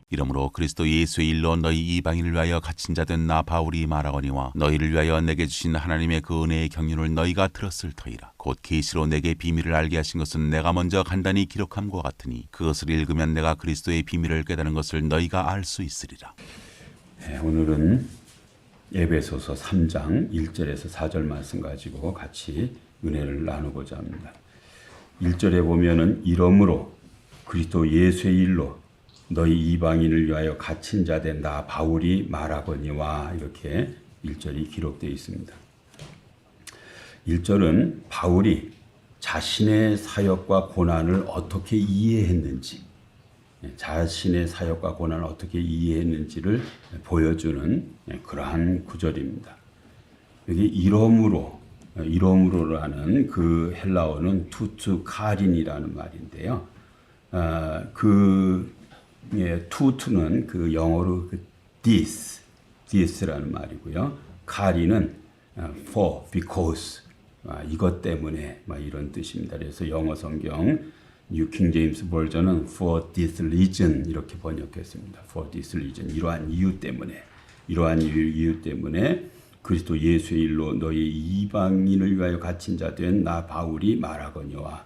이러므로 그리스도 예수의 일로 너희 이방인을 위하여 갇힌 자 된 나 바울이 말하거니와 너희를 위하여 내게 주신 하나님의 그 은혜의 경륜을 너희가 들었을 터이라. 곧 계시로 내게 비밀을 알게 하신 것은 내가 먼저 간단히 기록함과 같으니 그것을 읽으면 내가 그리스도의 비밀을 깨달은 것을 너희가 알 수 있으리라. 오늘은 에베소서 3장 1절에서 4절 말씀 가지고 같이 은혜를 나누고자 합니다. 1절에 보면은 이러므로 그리스도 예수의 일로 너희 이방인을 위하여 갇힌 자 된 나 바울이 말하거니와 이렇게 1절이 기록되어 있습니다. 1절은 바울이 자신의 사역과 고난을 어떻게 이해했는지, 자신의 사역과 고난을 어떻게 이해했는지를 보여주는 그러한 구절입니다. 여기 이러므로라는 그 헬라어는 투투 카린이라는 말인데요. 투투는 그 영어로 this라는 말이고요. 카린은 for, because, 이것 때문에 이런 뜻입니다. 그래서 영어 성경 뉴 킹 제임스 버전은 for this reason 이렇게 번역했습니다. for this reason, 이러한 이유 때문에 그리스도 예수의 일로 너희 이방인을 위하여 갇힌 자 된 나 바울이 말하거니와,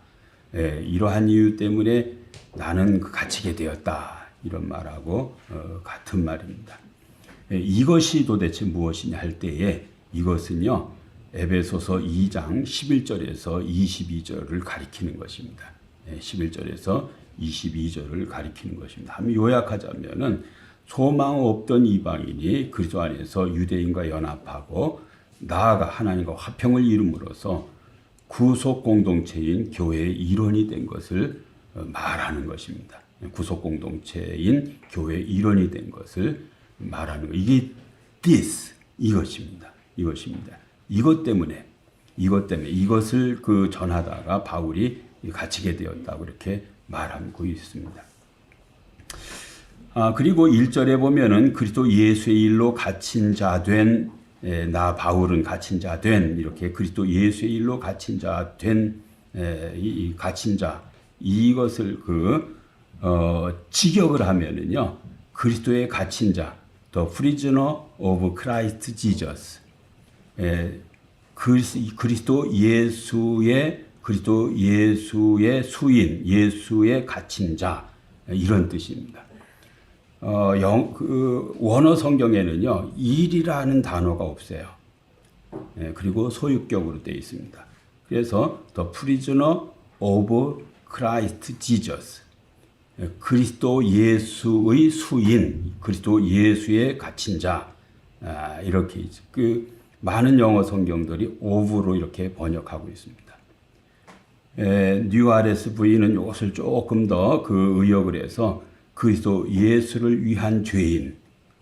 이러한 이유 때문에 나는 갇히게 되었다, 이런 말하고 같은 말입니다. 이것이 도대체 무엇이냐 할 때에 이것은요 에베소서 2장 11절에서 22절을 가리키는 것입니다. 11절에서 22절을 가리키는 것입니다. 한번 요약하자면은 소망 없던 이방인이 그리스도 안에서 유대인과 연합하고 나아가 하나님과 화평을 이룸으로써 구속 공동체인 교회의 일원이 된 것을 말하는 것입니다. 구속 공동체인 교회의 일원이 된 것을 말하는 것. 이게 이것입니다. 이것 때문에 이것을 전하다가 바울이 갇히게 되었다고 이렇게 말하고 있습니다. 그리고 1절에 보면은 그리스도 예수의 일로 갇힌 자 된 나 바울은 갇힌 자 된, 이렇게 그리스도 예수의 일로 갇힌 자 된, 이 갇힌 자, 이것을 직역을 하면은요 그리스도의 갇힌 자, the prisoner of Christ Jesus, 그리스도 예수의 수인, 예수의 갇힌 자, 이런 뜻입니다. 원어 성경에는요 일이라는 단어가 없어요. 그리고 소유격으로 되어 있습니다. 그래서 the prisoner of Christ Jesus, 그리스도 예수의 수인, 그리스도 예수의 갇힌 자, 이렇게 많은 영어 성경들이 of로 이렇게 번역하고 있습니다. 뉴 RSV는 이것을 조금 더 의역을 해서 그리스도 예수를 위한 죄인,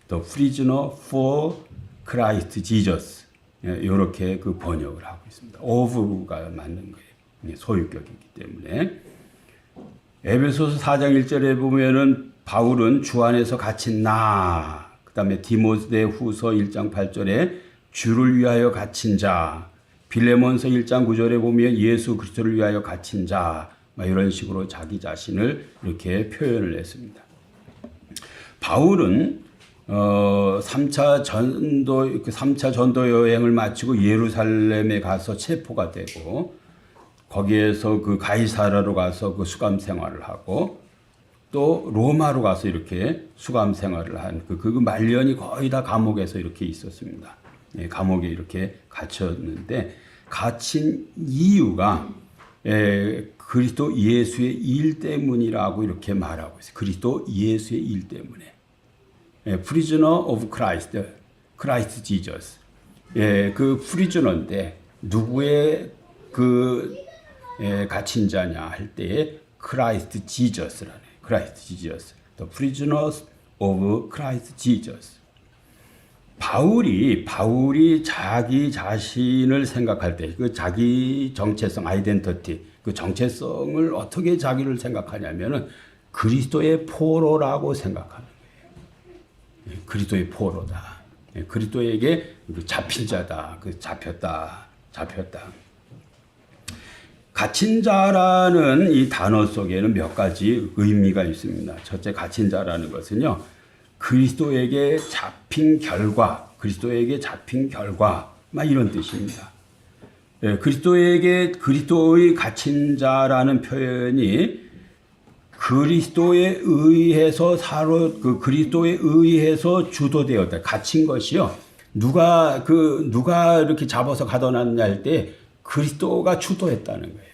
the prisoner for Christ Jesus, 이렇게 번역을 하고 있습니다. of가 맞는 거예요. 소유격이기 때문에. 에베소서 4장 1절에 보면은 바울은 주 안에서 갇힌 나, 그 다음에 디모데후서 1장 8절에 주를 위하여 갇힌 자, 빌레몬서 1장 9절에 보면 예수 그리스도를 위하여 갇힌 자, 이런 식으로 자기 자신을 이렇게 표현을 했습니다. 바울은 3차 전도 여행을 마치고 예루살렘에 가서 체포가 되고 거기에서 가이사라로 가서 수감 생활을 하고 또 로마로 가서 이렇게 수감 생활을 한 그 말년이 거의 다 감옥에서 이렇게 있었습니다. 감옥에 이렇게 갇혔는데 갇힌 이유가 그리스도 예수의 일 때문이라고 이렇게 말하고 있어요. 그리스도 예수의 일 때문에. Prisoner of Christ, Christ Jesus. 그 프리즈너인데 누구의 갇힌 자냐 할 때에 Christ Jesus라네. Christ Jesus. The prisoners of Christ Jesus. 바울이 자기 자신을 생각할 때 자기 정체성, 아이덴티티, 정체성을 어떻게 자기를 생각하냐면은 그리스도의 포로라고 생각하는 거예요. 그리스도의 포로다. 그리스도에게 잡힌 자다. 잡혔다. 갇힌 자라는 이 단어 속에는 몇 가지 의미가 있습니다. 첫째, 갇힌 자라는 것은요, 그리스도에게 잡힌 결과, 막 이런 뜻입니다. 예, 그리스도의 갇힌 자라는 표현이 그리스도에 의해서 그리스도에 의해서 주도되었다. 갇힌 것이요. 누가 이렇게 잡아서 가둬놨냐 할 때 그리스도가 주도했다는 거예요.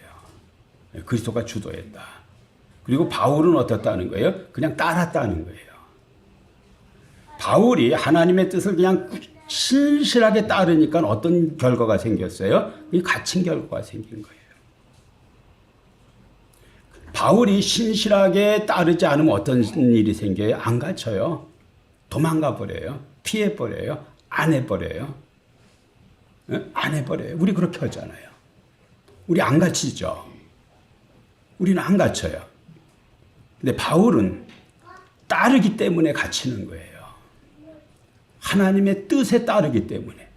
그리스도가 주도했다. 그리고 바울은 어떻다는 거예요? 그냥 따랐다는 거예요. 바울이 하나님의 뜻을 그냥 신실하게 따르니까 어떤 결과가 생겼어요? 이 갇힌 결과가 생긴 거예요. 바울이 신실하게 따르지 않으면 어떤 일이 생겨요? 안 갇혀요. 도망가 버려요. 피해 버려요. 안 해버려요. 안 해버려요. 우리 그렇게 하잖아요. 우리 안 갇히죠. 우리는 안 갇혀요. 근데 바울은 따르기 때문에 갇히는 거예요. 하나님의 뜻에 따르기 때문에,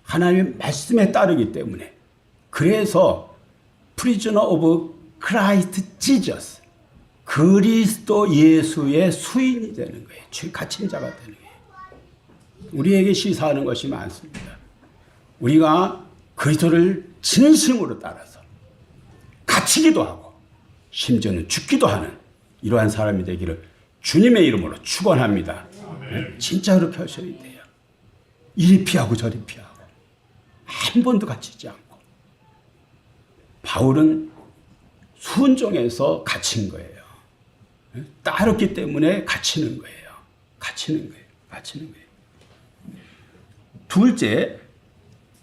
하나님의 말씀에 따르기 때문에. 그래서 prisoner of Christ Jesus, 그리스도 예수의 수인이 되는 거예요. 갇힌 자가 되는 거예요. 우리에게 시사하는 것이 많습니다. 우리가 그리스도를 진심으로 따라서 갇히기도 하고 심지어는 죽기도 하는 이러한 사람이 되기를 주님의 이름으로 축원합니다. 진짜 그렇게 하셔야 돼요. 이리 피하고 저리 피하고 한 번도 갇히지 않고. 바울은 순종해서 갇힌 거예요. 따르기 때문에 갇히는 거예요. 갇히는 거예요. 둘째,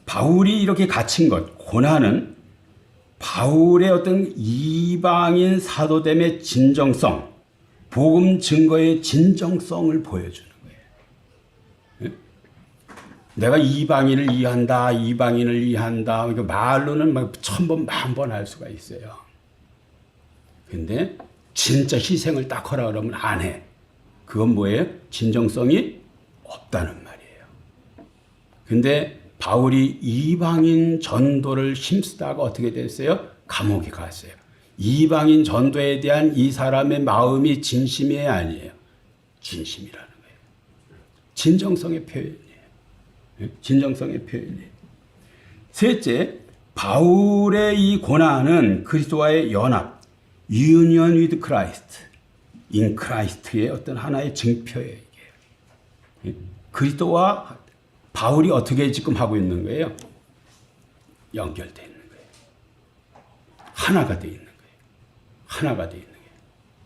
바울이 이렇게 갇힌 것, 고난은 바울의 어떤 이방인 사도됨의 진정성, 복음 증거의 진정성을 보여주는 거예요. 내가 이방인을 이해한다. 이거 말로는 막 1000번, 10,000번 할 수가 있어요. 근데 진짜 희생을 딱 하라 그러면 안 해. 그건 뭐예요? 진정성이 없다는 말이에요. 근데 바울이 이방인 전도를 힘쓰다가 어떻게 됐어요? 감옥에 갔어요. 이방인 전도에 대한 이 사람의 마음이 진심이 아니에요. 진심이라는 거예요. 진정성의 표현이에요. 진정성의 표현이에요. 셋째, 바울의 이 고난은 그리스도와의 연합, union with Christ, in Christ의 어떤 하나의 증표예요. 이게. 그리스도와 바울이 어떻게 지금 하고 있는 거예요? 연결되어 있는 거예요. 하나가 되어 있는 거예요.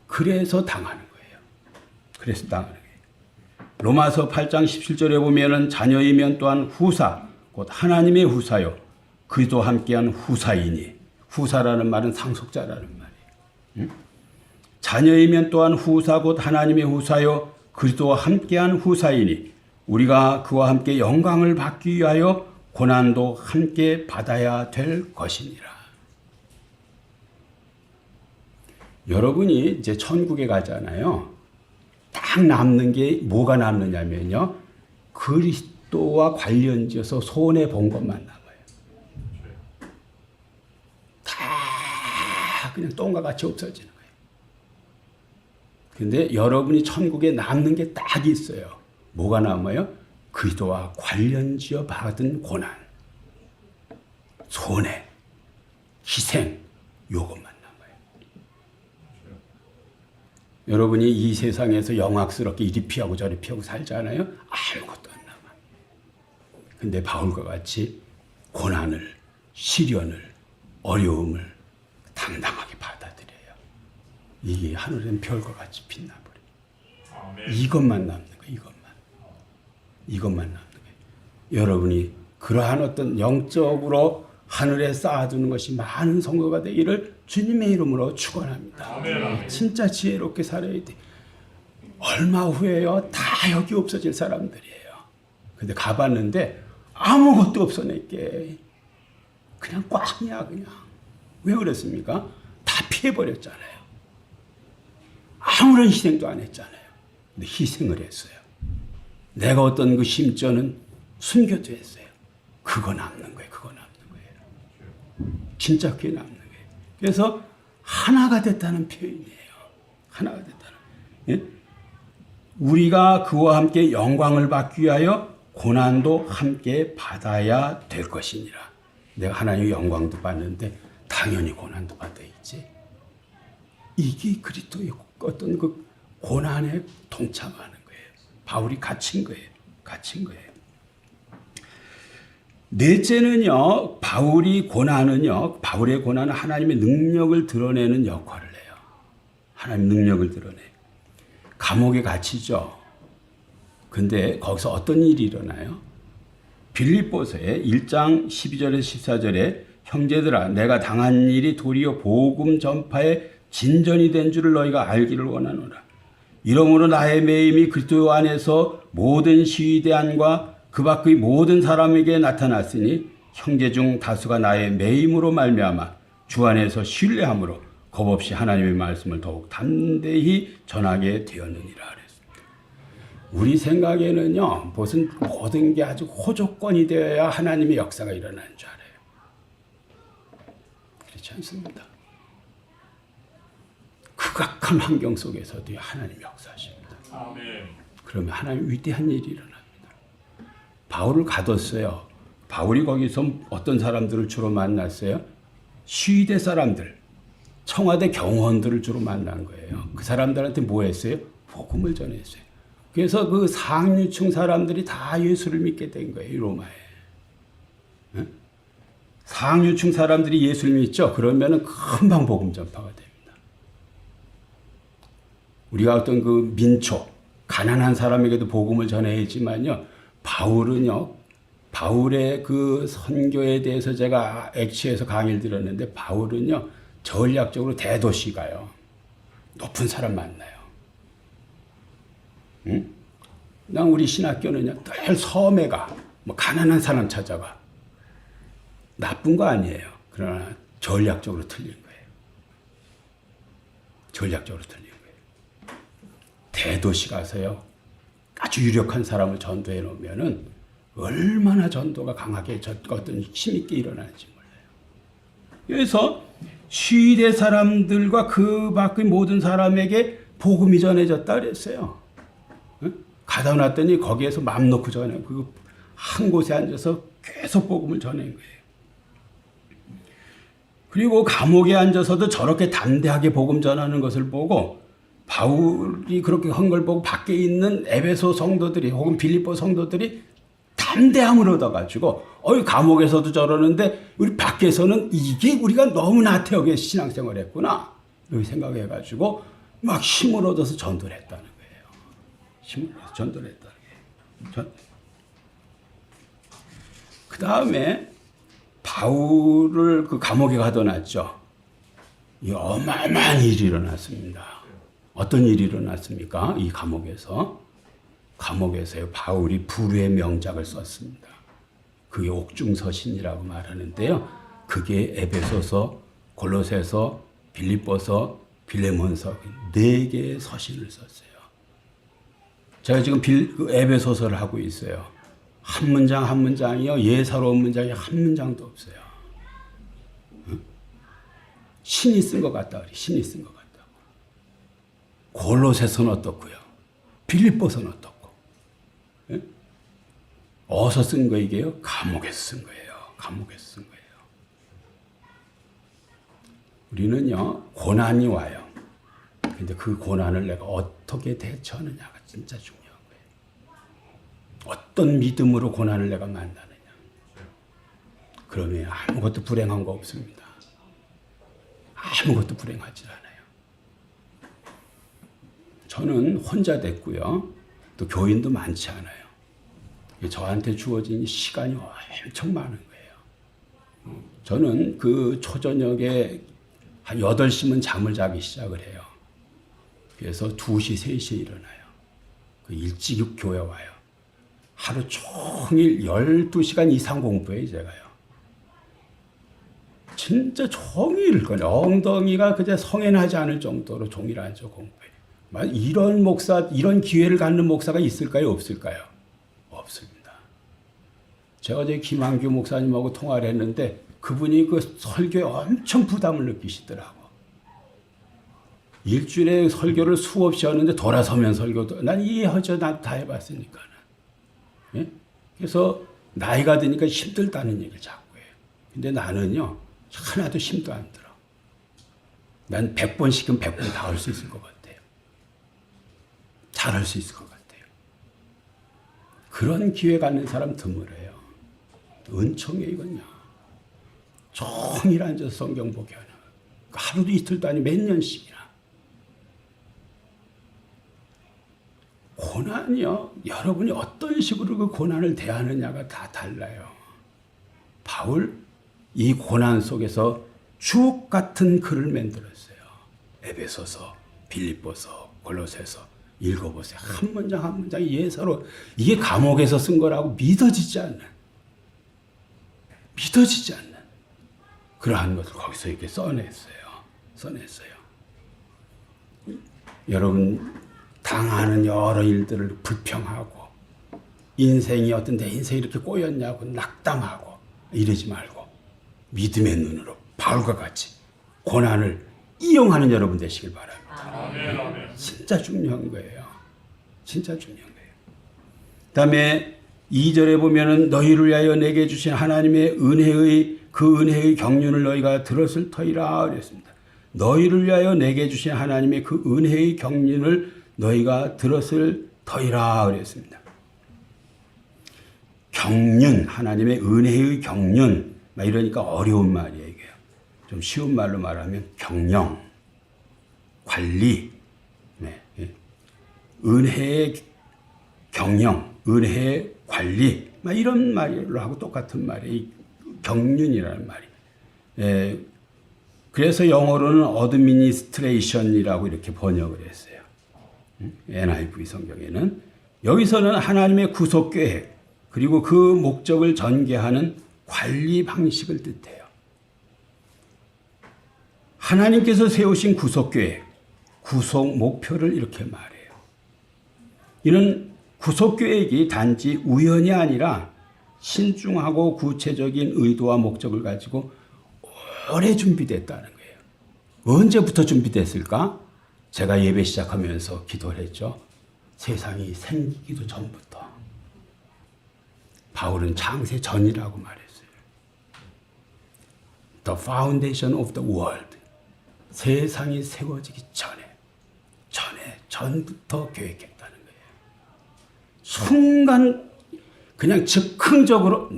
그래서 당하는 거예요. 로마서 8장 17절에 보면은 자녀이면 또한 후사, 곧 하나님의 후사요. 그리스도와 함께한 후사이니. 후사라는 말은 상속자라는 말이에요. 자녀이면 또한 후사, 곧 하나님의 후사요. 그리스도와 함께한 후사이니. 우리가 그와 함께 영광을 받기 위하여 고난도 함께 받아야 될 것이니라. 여러분이 이제 천국에 가잖아요. 딱 남는 게 뭐가 남느냐면요. 그리스도와 관련지어서 손해 본 것만 남아요. 다 그냥 똥과 같이 없어지는 거예요. 근데 여러분이 천국에 남는 게 딱 있어요. 뭐가 남아요? 그리스도와 관련지어 받은 고난, 손해, 희생, 요것만 남아요. 여러분이 이 세상에서 영악스럽게 이리 피하고 저리 피하고 살잖아요. 아무것도 안 남아요. 근데 바울과 같이 고난을, 시련을, 어려움을 당당하게 받아들여요. 이게 하늘엔 별과 같이 빛나버려요. 이것만 남는 거예요. 이것만 남는 거예요. 여러분이 그러한 어떤 영적으로 하늘에 쌓아두는 것이 많은 성도가 되기를 주님의 이름으로 축원합니다. 아멘. 진짜 지혜롭게 살아야 돼. 얼마 후에요? 다 여기 없어질 사람들이에요. 근데 가봤는데 아무것도 없어 내게. 그냥 꽝이야 그냥. 왜 그랬습니까? 다 피해버렸잖아요. 아무런 희생도 안 했잖아요. 근데 희생을 했어요. 내가 어떤 그 심전은 숨겨도 했어요. 그거 남는 거예요. 진짜 그게 남는 거예요. 그래서 하나가 됐다는 표현이에요. 하나가 됐다는. 예? 우리가 그와 함께 영광을 받기 위하여 고난도 함께 받아야 될 것이니라. 내가 하나님의 영광도 받는데 당연히 고난도 받아야지. 이게 그리스도의 어떤 그 고난에 동참하는 거예요. 바울이 갇힌 거예요. 갇힌 거예요. 넷째는요, 바울의 고난은 하나님의 능력을 드러내는 역할을 해요. 하나님 능력을 드러내. 감옥에 갇히죠. 근데 거기서 어떤 일이 일어나요? 빌립보서의 1장 12절에서 14절에 형제들아 내가 당한 일이 도리어 복음 전파에 진전이 된 줄을 너희가 알기를 원하노라. 이러므로 나의 매임이 그리스도 안에서 모든 시위대안과 그 밖의 모든 사람에게 나타났으니 형제 중 다수가 나의 매임으로 말미암아 주 안에서 신뢰함으로 겁없이 하나님의 말씀을 더욱 담대히 전하게 되었느니라 그랬습니다. 우리 생각에는요, 무슨 모든 게 아주 호조건이 되어야 하나님의 역사가 일어나는 줄 알아요. 그렇지 않습니다. 극악한 환경 속에서도 하나님이 역사하십니다. 아멘. 그러면 하나님 위대한 일이 일어납니다. 바울을 가뒀어요. 바울이 거기서 어떤 사람들을 주로 만났어요? 시위대 사람들, 청와대 경호원들을 주로 만난 거예요. 그 사람들한테 뭐 했어요? 복음을 전했어요. 그래서 그 상류층 사람들이 다 예수를 믿게 된 거예요, 로마에. 네? 상류층 사람들이 예수를 믿죠? 그러면은 금방 복음 전파가 됩니다. 우리가 어떤 그 민초, 가난한 사람에게도 복음을 전해야지만요, 바울의 그 선교에 대해서 제가 액치에서 강의를 들었는데, 바울은요, 전략적으로 대도시 가요. 높은 사람 만나요. 응? 난 우리 신학교는요, 늘 섬에 가. 뭐 가난한 사람 찾아가. 나쁜 거 아니에요. 그러나 전략적으로 틀린 거예요. 전략적으로 틀린 거예요. 대도시 가서요, 아주 유력한 사람을 전도해 놓으면은 얼마나 전도가 강하게 어떤 힘있게 일어나는지 몰라요. 그래서 시대 사람들과 그 밖의 모든 사람에게 복음이 전해졌다 그랬어요. 가다 놨더니 거기에서 맘 놓고 전해. 그 한 곳에 앉아서 계속 복음을 전한 거예요. 그리고 감옥에 앉아서도 저렇게 담대하게 복음 전하는 것을 보고, 바울이 그렇게 한 걸 보고 밖에 있는 에베소 성도들이 혹은 빌립보 성도들이 담대함을 얻어가지고, 감옥에서도 저러는데 우리 밖에서는 이게 우리가 너무 나태하게 신앙생활 했구나, 이렇게 생각해가지고 막 힘을 얻어서 전도를 했다는 거예요. 힘을 얻어서 전도를 했다는 거예요. 그 다음에 바울을 그 감옥에 가둬놨죠. 이 어마어마한 일이 일어났습니다. 어떤 일이 일어났습니까? 이 감옥에서요, 바울이 불후의 명작을 썼습니다. 그게 옥중서신이라고 말하는데요. 그게 에베소서, 골로새서, 빌립보서, 빌레몬서 4개의 서신을 썼어요. 제가 지금 에베소서를 하고 있어요. 한 문장 한 문장이요, 예사로운 문장이 한 문장도 없어요. 신이 쓴 것 같다 그래. 신이 쓴 것 같다. 골로새서는 어떻고요? 빌립보서는 어떻고? 예? 어디서 쓴 거 이게요? 감옥에서 쓴 거예요. 감옥에서 쓴 거예요. 우리는요, 고난이 와요. 근데 그 고난을 내가 어떻게 대처하느냐가 진짜 중요한 거예요. 어떤 믿음으로 고난을 내가 만나느냐. 그러면 아무것도 불행한 거 없습니다. 아무것도 불행하지 않아요. 저는 혼자 됐고요. 또 교인도 많지 않아요. 저한테 주어진 시간이 엄청 많은 거예요. 저는 그 초저녁에 한 8시면 잠을 자기 시작을 해요. 그래서 2시, 3시에 일어나요. 일찍 교회 와요. 하루 종일 12시간 이상 공부해요, 제가요. 진짜 종일, 엉덩이가 그저 성행하지 않을 정도로 종일 앉아 공부해요. 이런 기회를 갖는 목사가 있을까요, 없을까요? 없습니다. 제가 어제 김한규 목사님하고 통화를 했는데 그분이 그 설교에 엄청 부담을 느끼시더라고. 일주일에 설교를 수없이 하는데 돌아서면 설교도 난 이해하죠. 난 다 해봤으니까는. 예? 그래서 나이가 드니까 힘들다는 얘기를 자꾸 해요. 근데 나는요 하나도 힘도 안 들어. 난 100번씩은 100번 다 할 수 있을 것 같아요. 잘할 수 있을 것 같아요. 그런 기회 갖는 사람 드물어요. 은총이에요 이건요. 종일 앉아서 성경 보게 하는 하루도 이틀도 아니 몇 년씩이나. 고난이요. 여러분이 어떤 식으로 그 고난을 대하느냐가 다 달라요. 바울 이 고난 속에서 주옥 같은 글을 만들었어요. 에베소서, 빌립보서, 골로새서 읽어보세요. 한 문장 한 문장이 예사로 이게 감옥에서 쓴 거라고 믿어지지 않는 그러한 것을 거기서 이렇게 써냈어요. 여러분 당하는 여러 일들을 불평하고 인생이 어떤 내 인생이 이렇게 꼬였냐고 낙담하고 이러지 말고 믿음의 눈으로 바울과 같이 고난을 이용하는 여러분 되시길 바랍니다. 진짜 중요한 거예요. 진짜 중요한 거예요. 그다음에 2절에 보면은 너희를 위하여 내게 주신 하나님의 은혜의 경륜을 너희가 들었을 터이라 그랬습니다. 너희를 위하여 내게 주신 하나님의 그 은혜의 경륜을 너희가 들었을 터이라 그랬습니다. 경륜, 하나님의 은혜의 경륜, 이러니까 어려운 말이에요. 이게 좀 쉬운 말로 말하면 경영, 관리, 은혜의 경영, 은혜의 관리, 이런 말로 하고 똑같은 말이에요. 경륜이라는 말이. 그래서 영어로는 어드미니스트레이션이라고 이렇게 번역을 했어요. NIV 성경에는. 여기서는 하나님의 구속 계획 그리고 그 목적을 전개하는 관리 방식을 뜻해요. 하나님께서 세우신 구속 계획, 구속 목표를 이렇게 말해요. 이는 구속 계획이 단지 우연이 아니라 신중하고 구체적인 의도와 목적을 가지고 오래 준비됐다는 거예요. 언제부터 준비됐을까? 제가 예배 시작하면서 기도를 했죠. 세상이 생기기도 전부터. 바울은 창세 전이라고 말했어요. The foundation of the world. 세상이 세워지기 전부터 계획했다는 거예요. 순간 그냥 즉흥적으로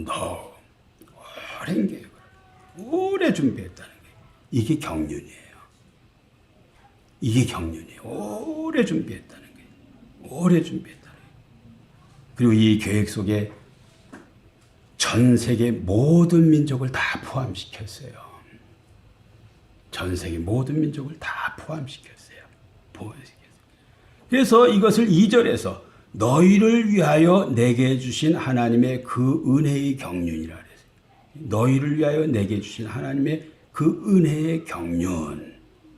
오랜 계획을 오래 준비했다는 거예요. 이게 경륜이에요. 오래 준비했다는 거예요. 그리고 이 계획 속에 전 세계 모든 민족을 다 포함시켰어요. 그래서 이것을 2절에서 너희를 위하여 내게 주신 하나님의 그 은혜의 경륜이라 그랬어요. 너희를 위하여 내게 주신 하나님의 그 은혜의 경륜.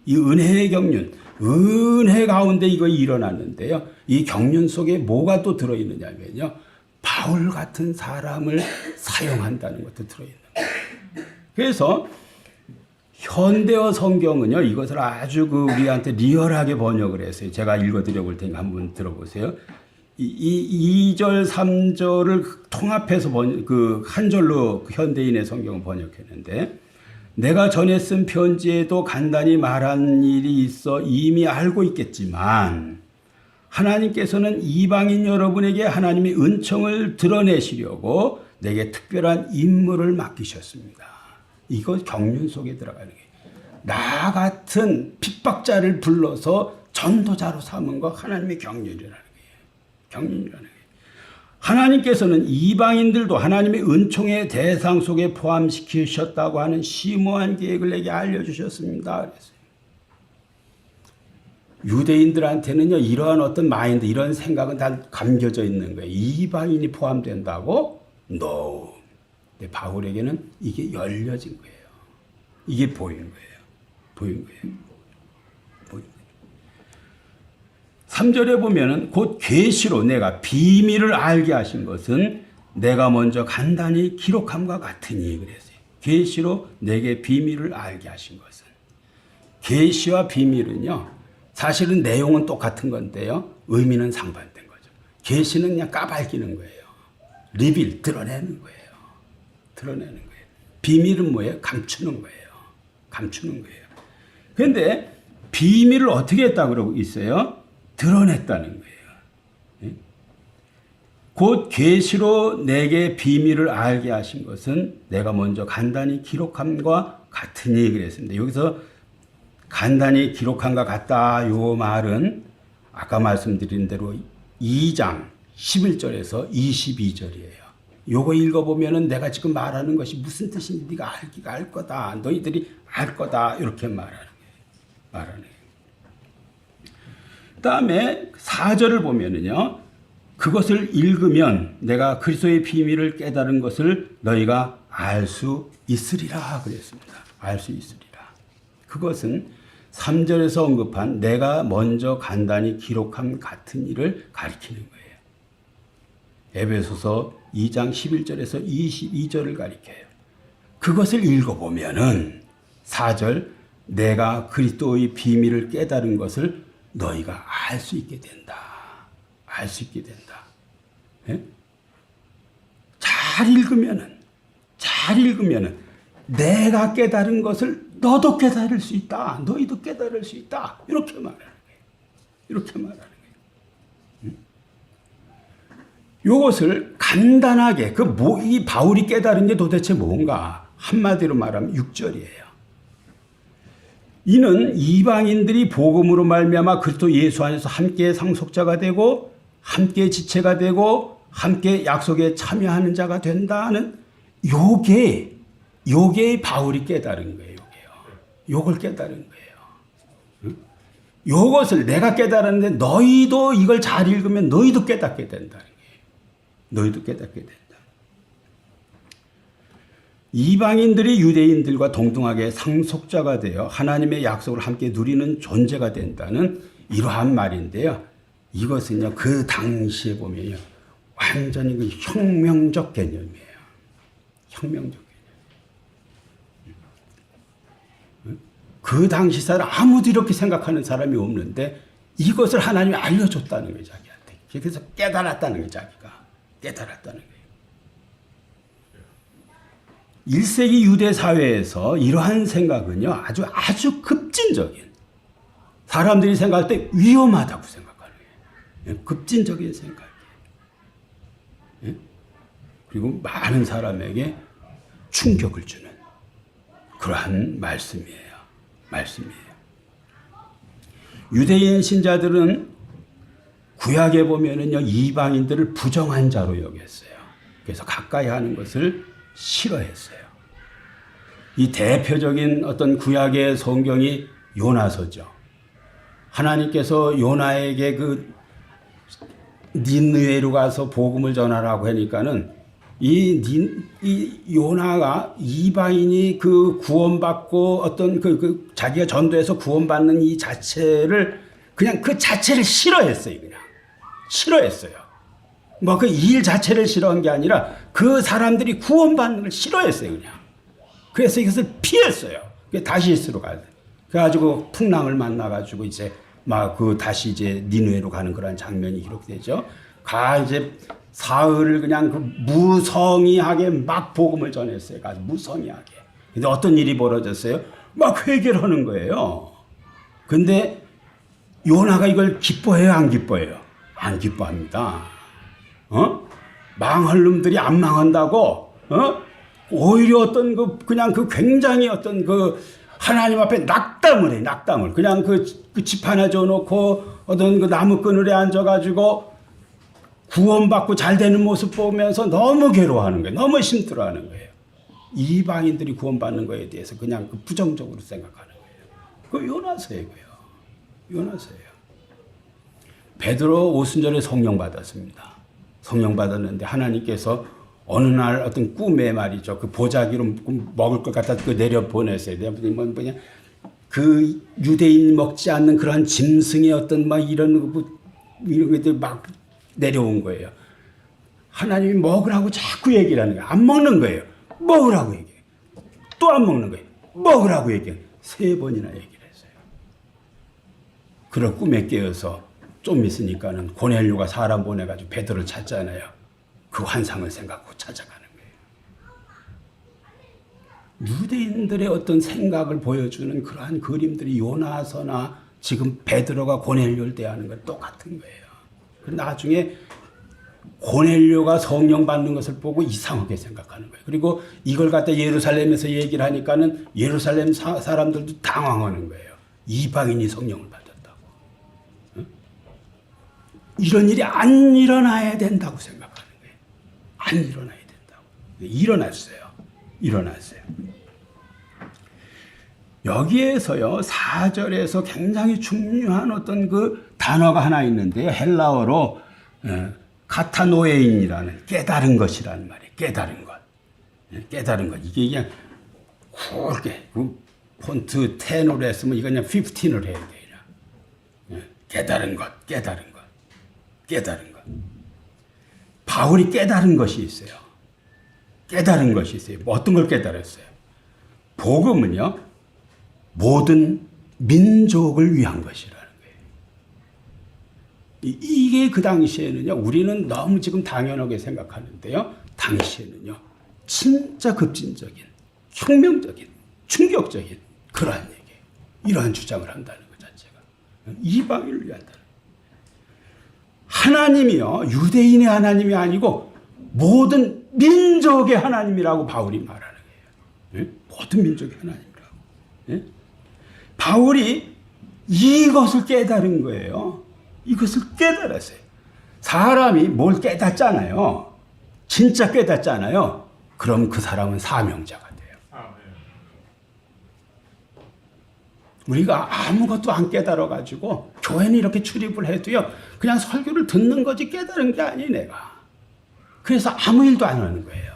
이 은혜의 경륜, 은혜 가운데 이거 일어났는데요. 이 경륜 속에 뭐가 또 들어있느냐면요. 바울 같은 사람을 사용한다는 것도 들어있는 거예요. 그래서 현대어 성경은요. 이것을 아주 우리한테 리얼하게 번역을 했어요. 제가 읽어드려 볼 테니까 한번 들어보세요. 이 2절, 3절을 통합해서 한 절로 현대인의 성경을 번역했는데 내가 전에 쓴 편지에도 간단히 말한 일이 있어 이미 알고 있겠지만 하나님께서는 이방인 여러분에게 하나님의 은총을 드러내시려고 내게 특별한 임무를 맡기셨습니다. 이거 경륜 속에 들어가는 거예요. 나 같은 핍박자를 불러서 전도자로 삼은 거 하나님의 경륜이라는 거예요. 하나님께서는 이방인들도 하나님의 은총의 대상 속에 포함시키셨다고 하는 심오한 계획을 내게 알려주셨습니다. 그랬어요. 유대인들한테는요, 이러한 어떤 마인드, 이런 생각은 다 감겨져 있는 거예요. 이방인이 포함된다고? No. 근데 바울에게는 이게 열려진 거예요. 이게 보인 거예요. 3절에 보면은 곧 계시로 내가 비밀을 알게 하신 것은 내가 먼저 간단히 기록함과 같으니 그랬어요. 계시로 내게 비밀을 알게 하신 것은. 계시와 비밀은요. 사실은 내용은 똑같은 건데요. 의미는 상반된 거죠. 계시는 그냥 까발기는 거예요. 리빌, 드러내는 거예요. 드러내는 거예요. 비밀은 뭐예요? 감추는 거예요. 감추는 거예요. 그런데 비밀을 어떻게 했다고 그러고 있어요? 드러냈다는 거예요. 곧 계시로 내게 비밀을 알게 하신 것은 내가 먼저 간단히 기록함과 같으니 그랬습니다. 여기서 간단히 기록함과 같다 요 말은 아까 말씀드린 대로 2장 11절에서 22절이에요. 요거 읽어보면은 내가 지금 말하는 것이 무슨 뜻인지 네가 알 거다. 너희들이 알 거다. 이렇게 말하는 거예요. 그 다음에 4절을 보면은요. 그것을 읽으면 내가 그리스도의 비밀을 깨달은 것을 너희가 알 수 있으리라 그랬습니다. 알 수 있으리라. 그것은 3절에서 언급한 내가 먼저 간단히 기록함 같은 일을 가리키는 거예요. 에베소서 2장 11절에서 22절을 가리켜요. 그것을 읽어보면은 4절 내가 그리스도의 비밀을 깨달은 것을 너희가 알 수 있게 된다. 알 수 있게 된다. 예? 잘 읽으면은 내가 깨달은 것을 너도 깨달을 수 있다. 너희도 깨달을 수 있다. 이렇게 말하는 거예요. 이렇게 말하는 거예요. 이것을 간단하게 이 바울이 깨달은 게 도대체 뭔가 한마디로 말하면 6절이에요. 이는 이방인들이 복음으로 말미암아 그리스도 예수 안에서 함께 상속자가 되고 함께 지체가 되고 함께 약속에 참여하는 자가 된다는 요게 바울이 깨달은 거예요. 요걸 깨달은 거예요. 요것을 내가 깨달았는데 너희도 이걸 잘 읽으면 너희도 깨닫게 된다는 거예요. 너희도 깨닫게 된다. 이방인들이 유대인들과 동등하게 상속자가 되어 하나님의 약속을 함께 누리는 존재가 된다는 이러한 말인데요. 이것은요, 그 당시에 보면요, 완전히 그 혁명적 개념이에요. 혁명적 개념. 그 당시 사람 아무도 이렇게 생각하는 사람이 없는데 이것을 하나님이 알려줬다는 거예요, 자기한테. 그래서 깨달았다는 거예요, 자기가. 깨달았다는 거예요. 1세기 유대 사회에서 이러한 생각은요, 아주 급진적인, 사람들이 생각할 때 위험하다고 생각하는 거예요. 급진적인 생각이에요. 그리고 많은 사람에게 충격을 주는 그러한 말씀이에요. 유대인 신자들은 구약에 보면은요, 이방인들을 부정한 자로 여겼어요. 그래서 가까이 하는 것을 싫어했어요. 이 대표적인 어떤 구약의 성경이 요나서죠. 하나님께서 요나에게 그 니느웨로 가서 복음을 전하라고 하니까는 이 요나가 이방인이 그 구원받고 어떤 자기가 전도해서 구원받는 이 자체를 그냥 그 자체를 싫어했어요. 그냥 싫어했어요. 뭐 그 일 자체를 싫어한 게 아니라 그 사람들이 구원받는 걸 싫어했어요. 그냥. 그래서 이것을 피했어요. 다시스로 가야 돼. 그래가지고 풍랑을 만나가지고 이제 막 다시 이제 니느웨로 가는 그런 장면이 기록되죠. 이제 사흘을 그냥 무성의하게 막 복음을 전했어요. 아주 무성의하게. 근데 어떤 일이 벌어졌어요? 막 회개를 하는 거예요. 근데 요나가 이걸 기뻐해요, 안 기뻐해요? 안 기뻐합니다. 망할 놈들이 안 망한다고, 오히려 어떤 그냥 굉장히 어떤 하나님 앞에 낙담을 해, 낙담을. 그냥 집 하나 줘놓고 어떤 나무 그늘에 앉아가지고 구원받고 잘 되는 모습 보면서 너무 괴로워하는 거예요. 너무 힘들어하는 거예요. 이방인들이 구원받는 거에 대해서 그냥 부정적으로 생각하는 거예요. 요나서예요. 요나서예요. 베드로 오순절에 성령 받았습니다. 성령 받았는데 하나님께서 어느 날 어떤 꿈에 말이죠. 보자기로 먹을 것 갖다 내려 보냈어요. 뭐냐, 유대인 먹지 않는 그러한 짐승의 어떤 이런 것들 막 내려온 거예요. 하나님이 먹으라고 자꾸 얘기를 하는 거예요. 안 먹는 거예요. 먹으라고 얘기해요. 또 안 먹는 거예요. 먹으라고 얘기해요. 3번이나 얘기를 했어요. 그런 꿈에 깨어서 좀 있으니까는 고넬료가 사람 보내가지고 베드로를 찾잖아요. 그 환상을 생각하고 찾아가는 거예요. 유대인들의 어떤 생각을 보여주는 그러한 그림들이 요나서나 지금 베드로가 고넬료를 대하는 건 똑같은 거예요. 나중에 고넬료가 성령 받는 것을 보고 이상하게 생각하는 거예요. 그리고 이걸 갖다 예루살렘에서 얘기를 하니까는 예루살렘 사람들도 당황하는 거예요. 이방인이 성령을 받았다고. 응? 이런 일이 안 일어나야 된다고 생각하는 거예요. 안 일어나야 된다고. 일어났어요. 일어났어요. 여기에서요, 4절에서 굉장히 중요한 어떤 그 단어가 하나 있는데요. 헬라어로 카타노에인이라는 깨달은 것이라는 말이에요. 깨달은 것. 깨달은 것. 이게 그냥 굵게 그 폰트 10으로 했으면 이거 그냥 15을 해야 돼요. 깨달은 것, 깨달은 것, 깨달은 것. 바울이 깨달은 것이 있어요. 깨달은 것이 있어요. 뭐 어떤 걸 깨달았어요? 복음은요, 모든 민족을 위한 것이라는 거예요. 이게 그 당시에는요, 우리는 너무 지금 당연하게 생각하는데요, 당시에는요, 진짜 급진적인, 혁명적인, 충격적인 그러한 얘기예요. 이러한 주장을 한다는 것 자체가. 이방인을 위한다는 거예요. 하나님이요, 유대인의 하나님이 아니고 모든 민족의 하나님이라고 바울이 말하는 거예요. 모든 민족의 하나님이라고. 바울이 이것을 깨달은 거예요. 이것을 깨달았어요. 사람이 뭘 깨닫잖아요. 진짜 깨닫잖아요. 그럼 그 사람은 사명자가 돼요. 우리가 아무것도 안 깨달아가지고 교회는 이렇게 출입을 해도요, 그냥 설교를 듣는 거지 깨달은 게 아니에요, 내가. 그래서 아무 일도 안 하는 거예요.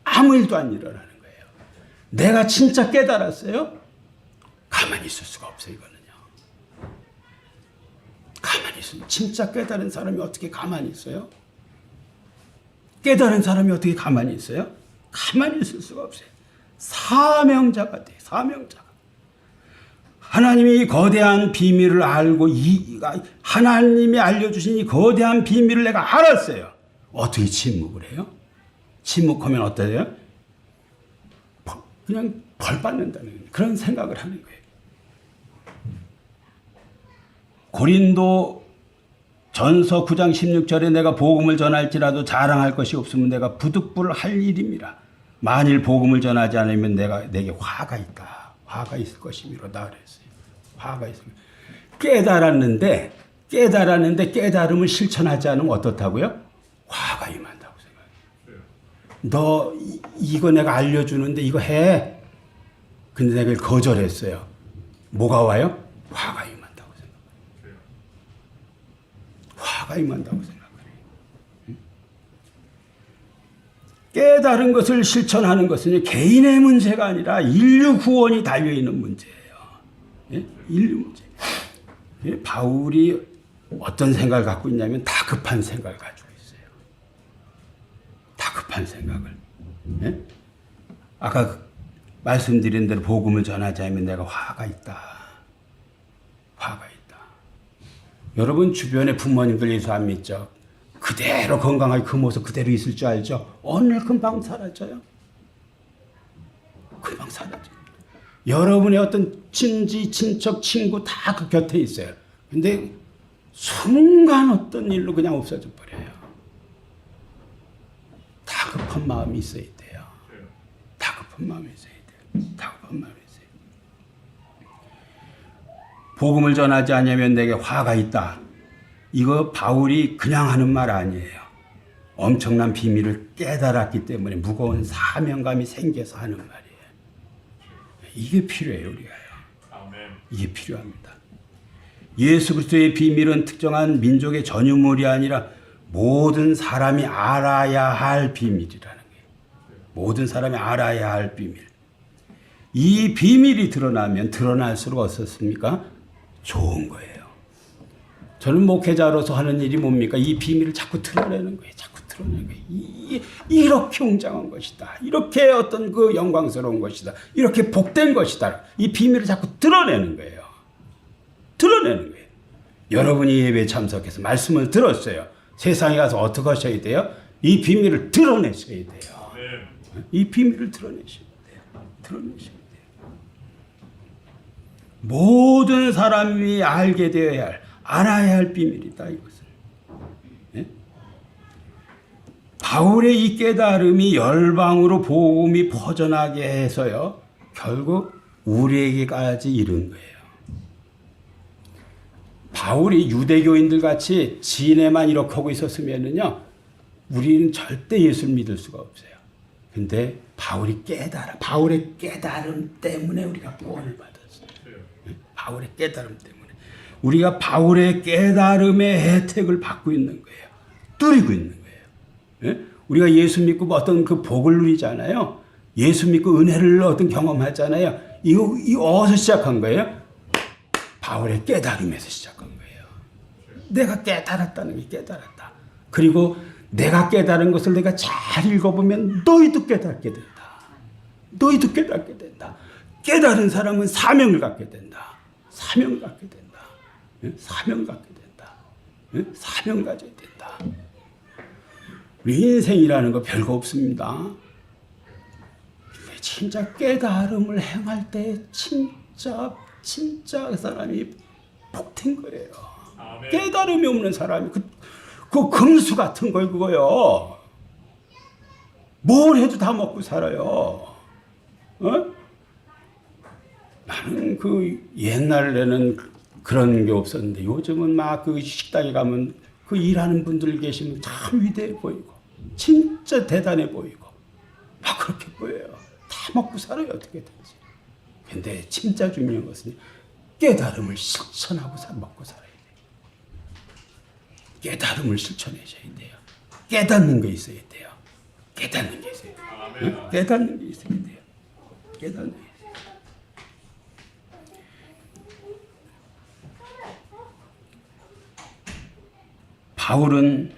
아무 일도 안 일어나는 거예요. 내가 진짜 깨달았어요? 가만히 있을 수가 없어요, 이거는요. 가만히 있어요. 진짜 깨달은 사람이 어떻게 가만히 있어요? 깨달은 사람이 어떻게 가만히 있어요? 가만히 있을 수가 없어요. 사명자가 돼요, 사명자가. 하나님이 거대한 비밀을 알고, 하나님이 알려주신 이 거대한 비밀을 내가 알았어요. 어떻게 침묵을 해요? 침묵하면 어떠세요? 그냥 벌 받는다는 그런 생각을 하는 거예요. 고린도 전서 9장 16절에 내가 복음을 전할지라도 자랑할 것이 없으면 내가 부득불할 일입니다. 만일 복음을 전하지 않으면 내게 화가 있다. 화가 있을 것이미로다 그랬어요. 화가 있습니다. 깨달았는데 깨달음을 실천하지 않으면 어떻다고요? 화가 임한다고 생각해요. 너 이거 내가 알려주는데 이거 해. 근데 내가 거절했어요. 뭐가 와요? 화가 임한다고 생각해요. 화가 임한다고 생각해요. 깨달은 것을 실천하는 것은 개인의 문제가 아니라 인류 구원이 달려있는 문제예요. 인류 문제. 바울이 어떤 생각을 갖고 있냐면 다급한 생각을 가지고 있어요. 다급한 생각을. 아까 말씀드린 대로 복음을 전하자면 내가 화가 있다. 화가 있다. 여러분 주변에 부모님들 예수 안 믿죠? 그대로 건강하게 그 모습 그대로 있을 줄 알죠? 어느 날 금방 사라져요. 금방 사라져요. 여러분의 어떤 친지, 친척, 친구 다 그 곁에 있어요. 근데 순간 어떤 일로 그냥 없어져 버려요. 다급한 마음이 있어야 돼요. 다급한 마음이 있어야 돼요. 다급한 마음이 있어요. 복음을 전하지 않으면 내게 화가 있다. 이거 바울이 그냥 하는 말 아니에요. 엄청난 비밀을 깨달았기 때문에 무거운 사명감이 생겨서 하는 말이에요. 이게 필요해요, 우리가요. 이게 필요합니다. 예수 그리스도의 비밀은 특정한 민족의 전유물이 아니라 모든 사람이 알아야 할 비밀이라는 거예요. 모든 사람이 알아야 할 비밀. 이 비밀이 드러나면 드러날수록 어떻습니까? 좋은 거예요. 저는 목회자로서 하는 일이 뭡니까? 이 비밀을 자꾸 드러내는 거예요. 자꾸 드러내는 드러낸 거예요. 이렇게 웅장한 것이다. 이렇게 어떤 그 영광스러운 것이다. 이렇게 복된 것이다. 이 비밀을 자꾸 드러내는 거예요. 드러내는 거예요. 여러분이 예배에 참석해서 말씀을 들었어요. 세상에 가서 어떻게 하셔야 돼요? 이 비밀을 드러내셔야 돼요. 이 비밀을 드러내셔야 돼요. 드러내셔야 돼요. 모든 사람이 알게 되어야 할, 알아야 할 비밀이다, 이것은. 예? 바울의 이 깨달음이 열방으로 복음이 퍼져나게 해서요, 결국 우리에게까지 이른 거예요. 바울이 유대교인들 같이 진에만 이렇게 하고 있었으면은요, 우리는 절대 예수를 믿을 수가 없어요. 근데 바울의 깨달음 때문에 우리가 구원을 받았어요. 바울의 깨달음 때문에. 우리가 바울의 깨달음의 혜택을 받고 있는 거예요. 누리고 있는 거예요. 우리가 예수 믿고 어떤 그 복을 누리잖아요. 예수 믿고 은혜를 어떤 경험하잖아요. 이거 어디서 시작한 거예요? 바울의 깨달음에서 시작한 거예요. 내가 깨달았다는 게 깨달았다. 그리고 내가 깨달은 것을 내가 잘 읽어보면 너희도 깨닫게 된다. 너희도 깨닫게 된다. 깨달은 사람은 사명을 갖게 된다. 사명을 갖게 된다. 사명 갖게 된다. 사명 가져야 된다. 우리 인생이라는 거 별거 없습니다. 진짜 깨달음을 행할 때 진짜 그 사람이 복된 거예요. 아멘. 깨달음이 없는 사람이 그 금수 같은 거예요, 그거요. 뭘 해도 다 먹고 살아요. 나는 그 옛날에는 그런 게 없었는데 요즘은 막 그 식당에 가면 그 일하는 분들 계시면 참 위대해 보이고 진짜 대단해 보이고 막 그렇게 보여요. 다 먹고 살아요, 어떻게든지. 근데 진짜 중요한 것은 깨달음을 실천하고 먹고 살아야 돼요. 깨달음을 실천하셔야 돼요. 깨닫는 게 있어야 돼요. 깨닫는 게 있어야 돼요. 깨닫는 게 있어야 돼요. 깨닫는 게 있어요. 바울은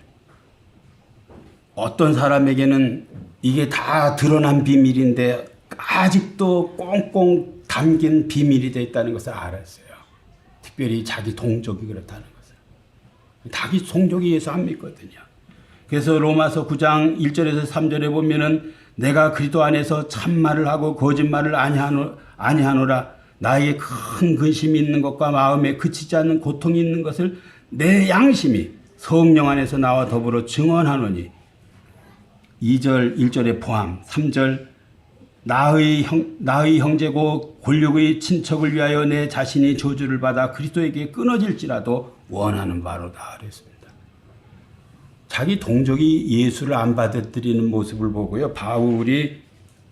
어떤 사람에게는 이게 다 드러난 비밀인데 아직도 꽁꽁 담긴 비밀이 되어 있다는 것을 알았어요. 특별히 자기 동족이 그렇다는 것을. 자기 동족이 예수 안 믿거든요. 그래서 로마서 9장 1절에서 3절에 보면은 내가 그리스도 안에서 참말을 하고 거짓말을 아니하노라. 나에게 큰 근심이 있는 것과 마음에 그치지 않는 고통이 있는 것을 내 양심이 성령 안에서 나와 더불어 증언하노니 2절 1절에 포함 3절 나의 형제고 권력의 친척을 위하여 내 자신이 저주를 받아 그리스도에게 끊어질지라도 원하는 바로다 그랬습니다. 자기 동족이 예수를 안 받아들이는 모습을 보고요. 바울이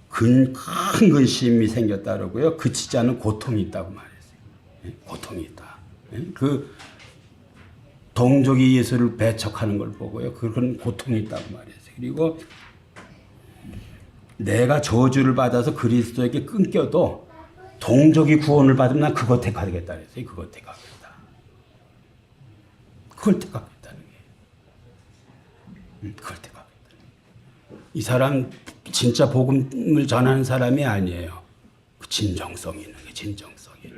큰 근심이 생겼다 그러고요. 그치지 않은 고통이 있다고 말했어요. 고통이 있다. 그 동족이 예수를 배척하는 걸 보고요. 그런 고통이 있다고 말했어요. 그리고 내가 저주를 받아서 그리스도에게 끊겨도 동족이 구원을 받으면 난 그거 택하겠다 그랬어요. 그거 택하겠다. 그걸 택하겠다는 게. 그걸 택하겠다. 이 사람 진짜 복음을 전하는 사람이 아니에요. 그 진정성이 있는 게 진정성이.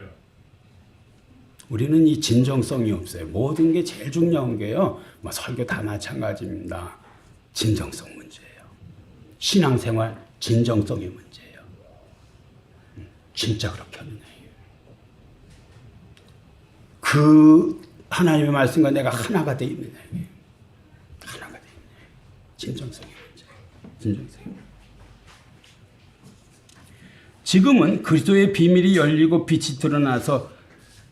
우리는 이 진정성이 없어요. 모든 게 제일 중요한 게요. 뭐 설교 다 마찬가지입니다. 진정성 문제예요. 신앙생활 진정성의 문제예요. 진짜 그렇게 하느냐. 그 하나님의 말씀과 내가 하나가 돼 있느냐. 하나가 돼 있느냐. 진정성의 문제예요. 진정성의. 지금은 그리스도의 비밀이 열리고 빛이 드러나서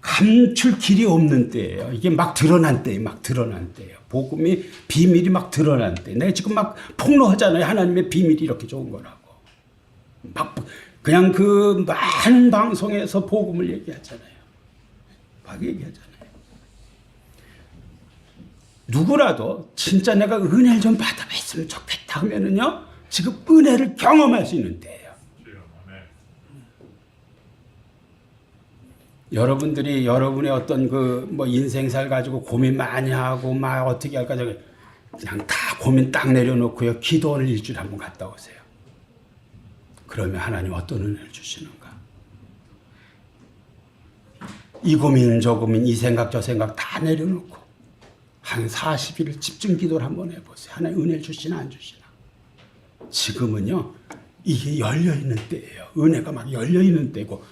감출 길이 없는 때예요. 이게 막 드러난 때예요. 막 드러난 때예요. 복음이 비밀이 막 드러난 때. 내가 지금 막 폭로하잖아요. 하나님의 비밀이 이렇게 좋은 거라고. 막 그냥 그 많은 방송에서 복음을 얘기하잖아요. 막 얘기하잖아요. 누구라도 진짜 내가 은혜를 좀 받아봤으면 좋겠다 하면은요. 지금 은혜를 경험할 수 있는 때예요. 여러분들이 여러분의 어떤 그 뭐 인생살 가지고 고민 많이 하고 막 어떻게 할까 저기 그냥 다 고민 딱 내려놓고요. 기도원을 일주일에 한번 갔다 오세요. 그러면 하나님 어떤 은혜를 주시는가? 이 고민 저 고민 이 생각 저 생각 다 내려놓고 한 40일 집중 기도를 한번 해보세요. 하나님 은혜를 주시나 안 주시나? 지금은요. 이게 열려있는 때예요. 은혜가 막 열려있는 때고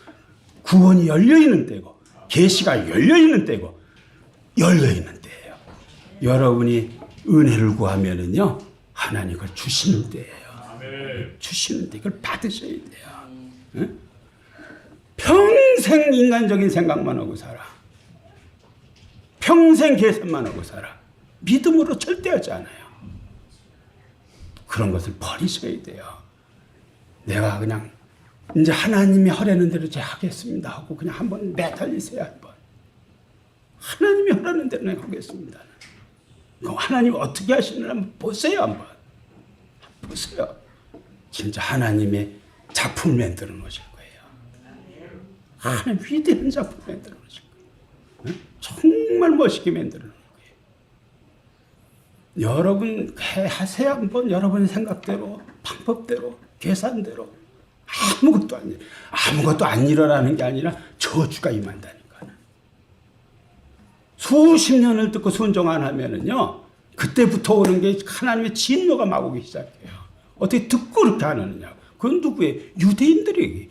구원이 열려있는 때고 계시가 열려있는 때고 열려있는 때예요. 여러분이 은혜를 구하면은요. 하나님 그걸 주시는 때예요. 주시는 때 이걸 받으셔야 돼요. 응? 평생 인간적인 생각만 하고 살아. 평생 계산만 하고 살아. 믿음으로 절대 하지 않아요. 그런 것을 버리셔야 돼요. 내가 그냥 이제 하나님이 하라는 대로 제가 하겠습니다 하고 그냥 한번 매달리세요. 한번. 하나님이 하라는 대로 내가 하겠습니다. 그럼 하나님 어떻게 하시는지 한번 보세요. 한번. 보세요. 진짜 하나님의 작품을 만들어 놓으실 거예요. 하나님 위대한 작품을 만들어 놓으실 거예요. 정말 멋있게 만들어 놓을 거예요. 여러분 하세요. 한번 여러분의 생각대로 방법대로 계산대로 아무것도 안 일어나는 게 아니라 저주가 임한다니까. 수십 년을 듣고 순종 안 하면은요, 그때부터 오는 게 하나님의 진노가 막 오기 시작해요. 어떻게 듣고 그렇게 안 하느냐? 그건 누구예요? 유대인들이.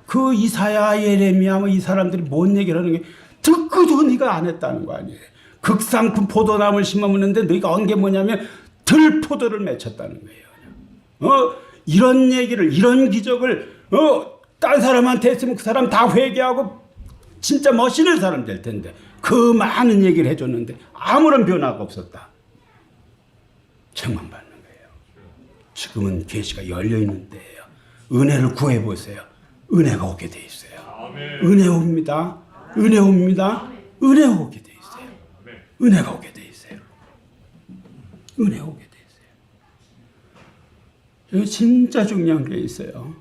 그 이사야, 예레미야, 뭐 이 사람들이 뭔 얘기를 하는 게 듣고도 네가 안 했다는 거 아니에요. 극상품 포도나무를 심었는데 너희가 한 게 뭐냐면 들포도를 맺혔다는 거예요. 이런 얘기를, 이런 기적을, 딴 사람한테 했으면 그 사람 다 회개하고 진짜 멋있는 사람 될 텐데 그 많은 얘기를 해줬는데 아무런 변화가 없었다. 책망받는 거예요. 지금은 계시가 열려있는 때예요. 은혜를 구해보세요. 은혜가 오게 돼 있어요. 은혜 옵니다. 은혜 옵니다. 은혜 오게 돼 있어요. 은혜가 오게 돼 있어요. 은혜 오게 돼 있어요. 이거 진짜 중요한 게 있어요.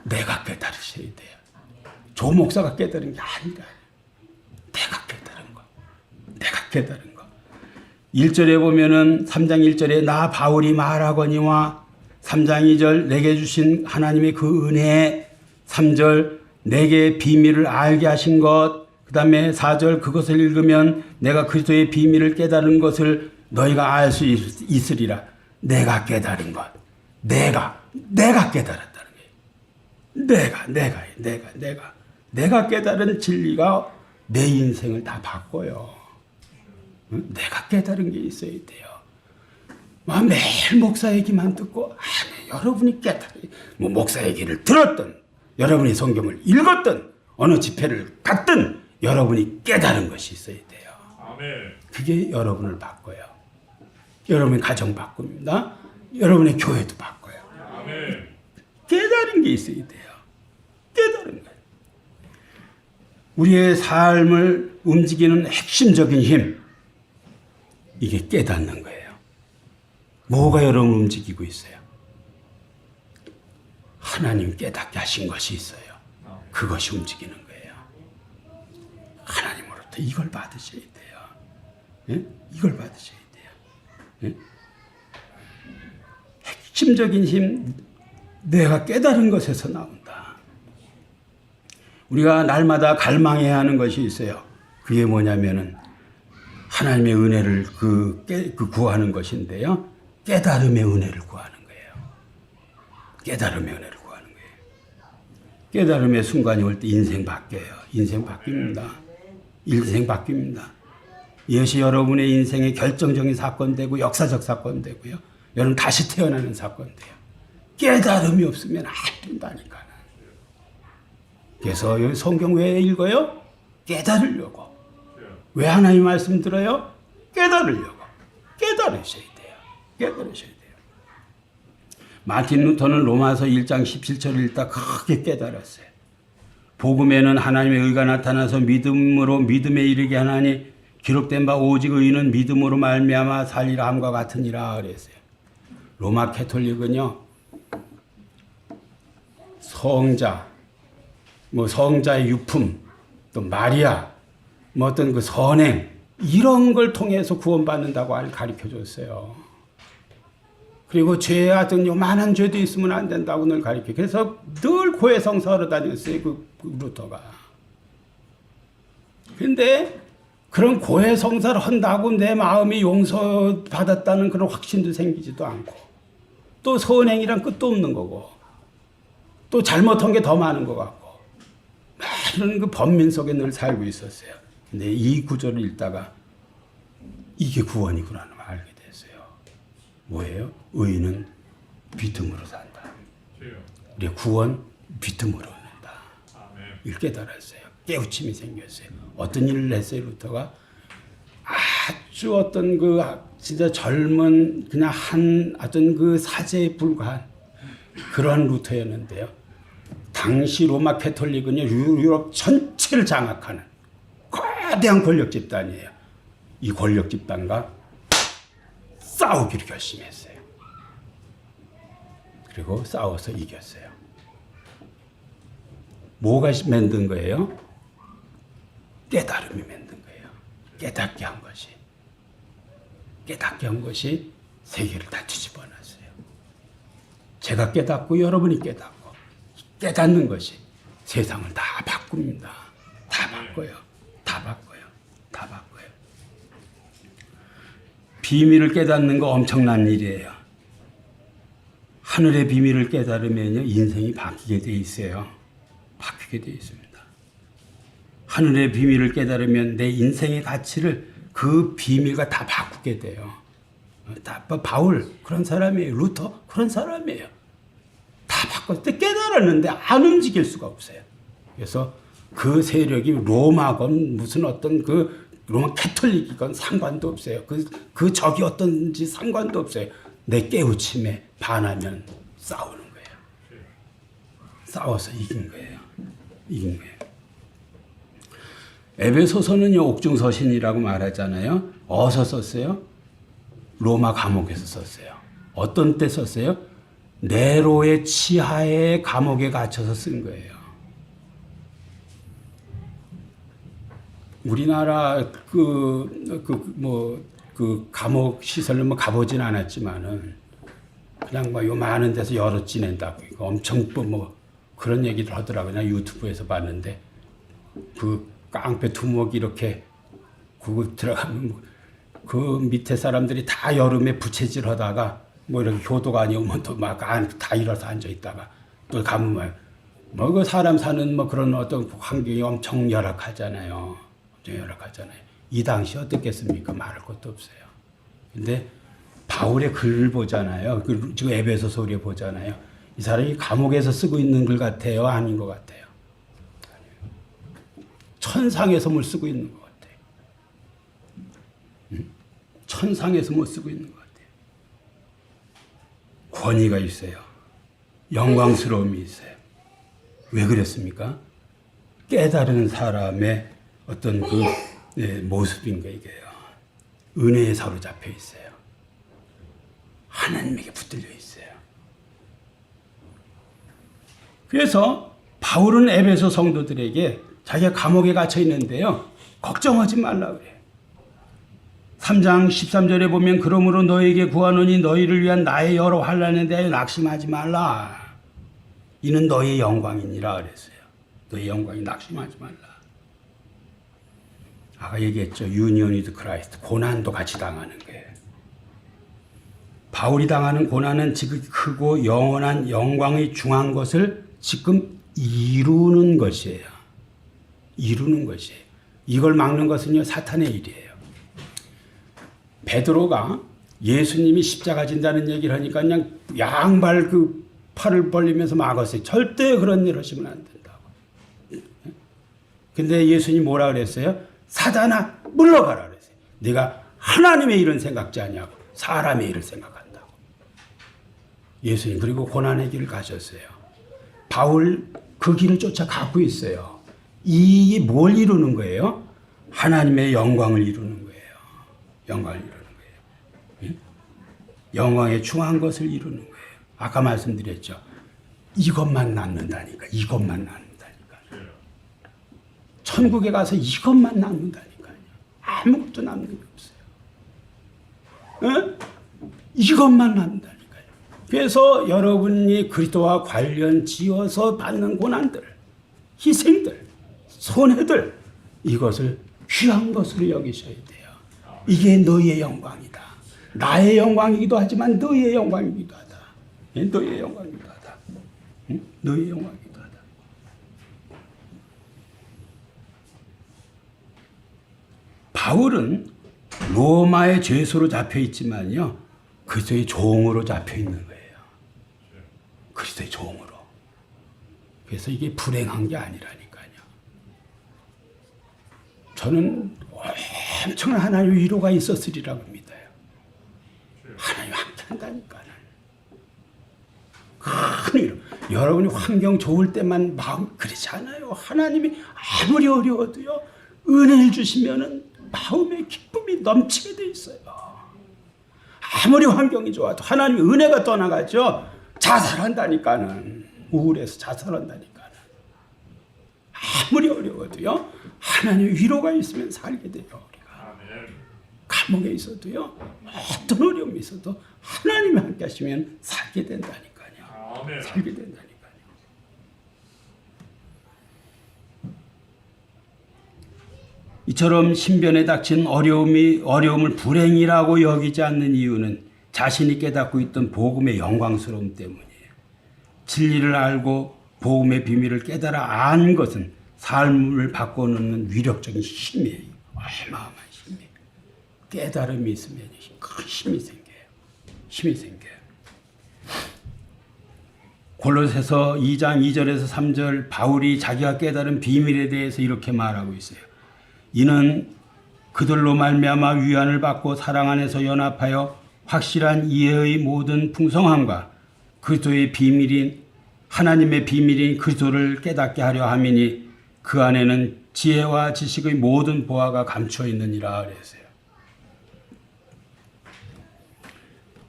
내가 깨달으셔야 돼요. 조 목사가 깨달은 게 아니라 내가 깨달은 거. 내가 깨달은 거. 1절에 보면은 3장 1절에 나 바울이 말하거니와 3장 2절 내게 주신 하나님의 그 은혜 3절 내게 비밀을 알게 하신 것 그 다음에 4절 그것을 읽으면 내가 그리스도의 비밀을 깨달은 것을 너희가 알 수 있으리라. 내가 깨달은 것. 내가 깨달았다는 거예요. 내가 깨달은 진리가 내 인생을 다 바꿔요. 내가 깨달은 게 있어야 돼요. 매일 목사 얘기만 듣고 여러분이 뭐 목사 얘기를 들었든 여러분이 성경을 읽었든 어느 집회를 갔든 여러분이 깨달은 것이 있어야 돼요. 그게 여러분을 바꿔요. 여러분의 가정 바꿉니다. 여러분의 교회도 바꿔요. 깨달은 게 있어야 돼요. 깨달은 거예요. 우리의 삶을 움직이는 핵심적인 힘, 이게 깨닫는 거예요. 뭐가 여러분을 움직이고 있어요? 하나님 깨닫게 하신 것이 있어요. 그것이 움직이는 거예요. 하나님으로부터 이걸 받으셔야 돼요. 예? 이걸 받으셔야 돼요. 예? 핵심적인 힘, 내가 깨달은 것에서 나온다. 우리가 날마다 갈망해야 하는 것이 있어요. 그게 뭐냐면은 하나님의 은혜를 구하는 것인데요. 깨달음의 은혜를 구하는 거예요. 깨달음의 은혜를 구하는 거예요. 깨달음의 순간이 올 때 인생 바뀌어요. 인생 바뀝니다. 인생 바뀝니다. 이것이 여러분의 인생의 결정적인 사건 되고 역사적 사건 되고요. 여러분 다시 태어나는 사건 돼요. 깨달음이 없으면 안 된다니까. 그래서 여기 성경 왜 읽어요? 깨달으려고. 왜 하나님 말씀 들어요? 깨달으려고. 깨달으셔야 돼요. 깨달으셔야 돼요. 마틴 루터는 로마서 1장 17절을 읽다 크게 깨달았어요. 복음에는 하나님의 의가 나타나서 믿음으로 믿음에 이르게 하나니 기록된 바 오직 의인은 믿음으로 말미암아 살리라 함과 같으니라 그랬어요. 로마 캐톨릭은요. 성자, 성자의 유품, 또 마리아, 어떤 그 선행, 이런 걸 통해서 구원받는다고 가르쳐 줬어요. 그리고 죄하든 요만한 죄도 있으면 안 된다고 늘 가르쳐. 그래서 늘 고해성사하러 다녔어요. 그 루터가. 근데 그런 고해성사를 한다고 내 마음이 용서받았다는 그런 확신도 생기지도 않고, 또 선행이란 끝도 없는 거고, 또 잘못한 게 더 많은 것 같고, 막 이런 그 번민 속에 늘 살고 있었어요. 근데 이 구절을 읽다가 이게 구원이구나는 걸 알게 됐어요. 뭐예요? 의인은 믿음으로 산다. 우리 구원 믿음으로 얻는다. 이걸 깨달았어요. 깨우침이 생겼어요. 어떤 일을 했어요, 루터가? 아주 어떤 그 진짜 젊은 그냥 한 어떤 그 사제에 불과한 그런 루터였는데요. 당시 로마 캐톨릭은요, 유럽 전체를 장악하는 거대한 권력 집단이에요. 이 권력 집단과 싸우기로 결심했어요. 그리고 싸워서 이겼어요. 뭐가 만든 거예요? 깨달음이 만든 거예요. 깨닫게 한 것이. 깨닫게 한 것이 세계를 다 뒤집어 놨어요. 제가 깨닫고 여러분이 깨닫고 깨닫는 것이 세상을 다 바꿉니다. 다 바꿔요. 다 바꿔요. 다 바꿔요. 비밀을 깨닫는 거 엄청난 일이에요. 하늘의 비밀을 깨달으면요, 인생이 바뀌게 돼 있어요. 바뀌게 돼 있습니다. 하늘의 비밀을 깨달으면 내 인생의 가치를 그 비밀과 다 바꾸게 돼요. 다 바울 그런 사람이에요. 루터 그런 사람이에요. 다 바꿨을 때 깨달았는데 안 움직일 수가 없어요. 그래서 그 세력이 로마건 무슨 어떤 그 로마 캐톨릭이건 상관도 없어요. 그 적이 어떤지 상관도 없어요. 내 깨우침에 반하면 싸우는 거예요. 싸워서 이긴 거예요. 이긴 거예요. 에베소서는요, 옥중서신이라고 말하잖아요. 어디서 썼어요? 로마 감옥에서 썼어요. 어떤 때 썼어요? 네로의 치하에 감옥에 갇혀서 쓴 거예요. 우리나라 그 감옥 시설을 뭐 가보진 않았지만은 그냥 뭐 요 많은 데서 여럿 지낸다고 이거 엄청 뭐 그런 얘기를 하더라고요. 그냥 유튜브에서 봤는데 그 깡패 두목 이렇게 그거 들어가면 그 밑에 사람들이 다 여름에 부채질 하다가 뭐 이렇게 효도가 아니오면 또 막 다 일어서 앉아 있다가 또 가면 뭐 그 사람 사는 뭐 그런 어떤 환경이 엄청 열악하잖아요. 엄청 열악하잖아요. 이 당시 어떻겠습니까? 말할 것도 없어요. 근데 바울의 글을 보잖아요. 지금 에베소서 우리 보잖아요. 이 사람이 감옥에서 쓰고 있는 글 같아요? 아닌 것 같아요? 천상의 섬을 쓰고 있는 것 같아요. 천상의 섬을 쓰고 있는 것 같아요. 권위가 있어요. 영광스러움이 있어요. 왜 그랬습니까? 깨달은 사람의 어떤 그 모습인 거예요. 은혜에 사로잡혀 있어요. 하나님에게 붙들려 있어요. 그래서 바울은 에베소 성도들에게 자기가 감옥에 갇혀 있는데요, 걱정하지 말라 그래요. 3장 13절에 보면 그러므로 너에게 구하노니 너희를 위한 나의 여러 환난에 대하여 낙심하지 말라. 이는 너의 영광이니라 그랬어요. 너의 영광이 낙심하지 말라. 아까 얘기했죠. 유니온 위드 크라이스트. 고난도 같이 당하는 거예요. 바울이 당하는 고난은 지극히 크고 영원한 영광의 중한 것을 지금 이루는 것이에요. 이루는 것이에요. 이걸 막는 것은요, 사탄의 일이에요. 베드로가 예수님이 십자가 진다는 얘기를 하니까 그냥 양발 그 팔을 벌리면서 막았어요. 절대 그런 일 하시면 안 된다고. 근데 예수님이 뭐라 그랬어요? 사단아 물러가라 그랬어요. 네가 하나님의 일은 생각지 않냐고 사람의 일을 생각한다고. 예수님 그리고 고난의 길을 가셨어요. 바울 그 길을 쫓아 가고 있어요. 이게 뭘 이루는 거예요? 하나님의 영광을 이루는 거예요. 영광을 이루는 거예요. 영광에 중한 것을 이루는 거예요. 아까 말씀드렸죠. 이것만 낳는다니까. 이것만 낳는다니까. 천국에 가서 이것만 낳는다니까요. 아무것도 남는 게 없어요. 어? 이것만 남는다니까요. 그래서 여러분이 그리스도와 관련 지어서 받는 고난들, 희생들, 손해들, 이것을 귀한 것으로 여기셔야 돼요. 이게 너희의 영광이다. 나의 영광이기도 하지만 너희의 영광이기도 하다. 너희의 영광이기도 하다. 너희의 영광이기도 하다. 바울은 로마의 죄수로 잡혀 있지만요, 그리스도의 종으로 잡혀 있는 거예요. 그리스도의 종으로. 그래서 이게 불행한 게 아니라니까요. 저는 엄청난 하나님의 위로가 있었으리라고 믿어요. 하나님 함께 한다니까요. 큰 위로. 여러분이 환경 좋을 때만 마음 그렇지 않아요. 하나님이 아무리 어려워도요, 은혜를 주시면은 마음의 기쁨이 넘치게 돼 있어요. 아무리 환경이 좋아도 하나님의 은혜가 떠나가죠. 자살한다니까는. 우울해서 자살한다니까는. 아무리 어려워도요, 하나님의 위로가 있으면 살게 돼요. 우리가 감옥에 있어도요, 어떤 어려움이 있어도 하나님이 함께 하시면 살게 된다니까요. 살게 된다니까요. 이처럼 신변에 닥친 어려움을 불행이라고 여기지 않는 이유는 자신이 깨닫고 있던 복음의 영광스러움 때문이에요. 진리를 알고 복음의 비밀을 깨달아 안 것은 삶을 바꿔놓는 위력적인 힘이에요. 어마어마한 힘이에요. 깨달음이 있으면 큰 힘이 생겨요. 힘이 생겨요. 골로새서 2장 2절에서 3절 바울이 자기가 깨달은 비밀에 대해서 이렇게 말하고 있어요. 이는 그들로 말미암아 위안을 받고 사랑 안에서 연합하여 확실한 이해의 모든 풍성함과 그리스도의 비밀인 하나님의 비밀인 그리스도를 깨닫게 하려 함이니 그 안에는 지혜와 지식의 모든 보화가 감추어 있느니라 그랬어요.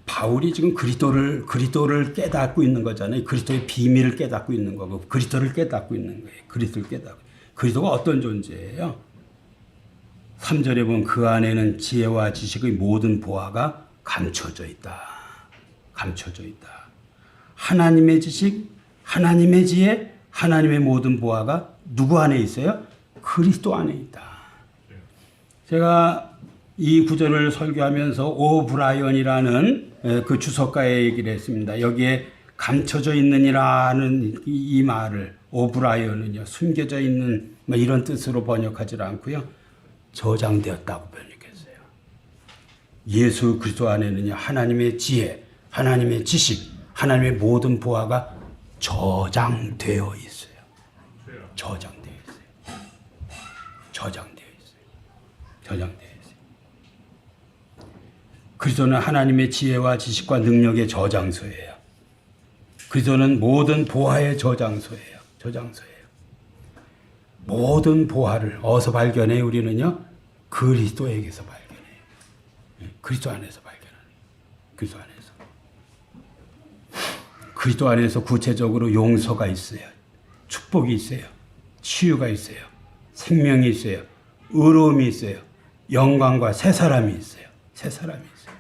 바울이 지금 그리스도를 깨닫고 있는 거잖아요. 그리스도의 비밀을 깨닫고 있는 거고 그리스도를 깨닫고 있는 거예요. 그리스도를 깨닫고. 그리스도가 어떤 존재예요? 3절에 보면 그 안에는 지혜와 지식의 모든 보화가 감춰져 있다. 감춰져 있다. 하나님의 지식, 하나님의 지혜, 하나님의 모든 보화가 누구 안에 있어요? 그리스도 안에 있다. 제가 이 구절을 설교하면서 오브라이언이라는 그 주석가의 얘기를 했습니다. 여기에 감춰져 있느니라는 이 말을 오브라이언은요, 숨겨져 있는 이런 뜻으로 번역하지 않고요, 저장되었다고 번역했어요. 예수 그리스도 안에는요, 하나님의 지혜, 하나님의 지식, 하나님의 모든 보화가 저장되어 있어요. 저장되어 있어요. 저장되어 있어요. 저장되어 있어요. 그리스도는 하나님의 지혜와 지식과 능력의 저장소예요. 그리스도는 모든 보화의 저장소예요. 저장소예요. 모든 보화를 어디서 발견해? 우리는요, 그리스도에게서 발견해요. 그리스도 안에서 발견하는 거예요. 그리스도 안에서. 그리스도 안에서 구체적으로 용서가 있어요. 축복이 있어요. 치유가 있어요. 생명이 있어요. 의로움이 있어요. 영광과 새 사람이 있어요. 새 사람이 있어요.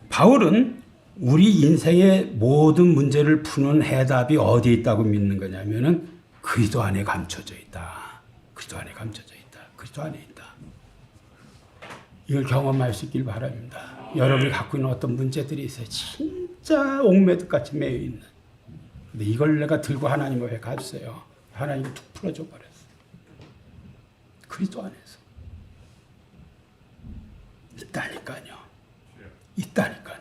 바울은 우리 인생의 모든 문제를 푸는 해답이 어디에 있다고 믿는 거냐면은 그리스도 안에 감춰져 있다. 그리스도 안에 감춰져 있다. 그리스도 안에 있다. 이걸 경험할 수 있길 바랍니다. 여러분이 갖고 있는 어떤 문제들이 있어요. 진짜 옥매듭같이 매여 있는. 근데 이걸 내가 들고 하나님 앞에 갔어요. 하나님이 툭 풀어줘 버렸어. 그리스도 안에서. 있다니까요. 있다니까요.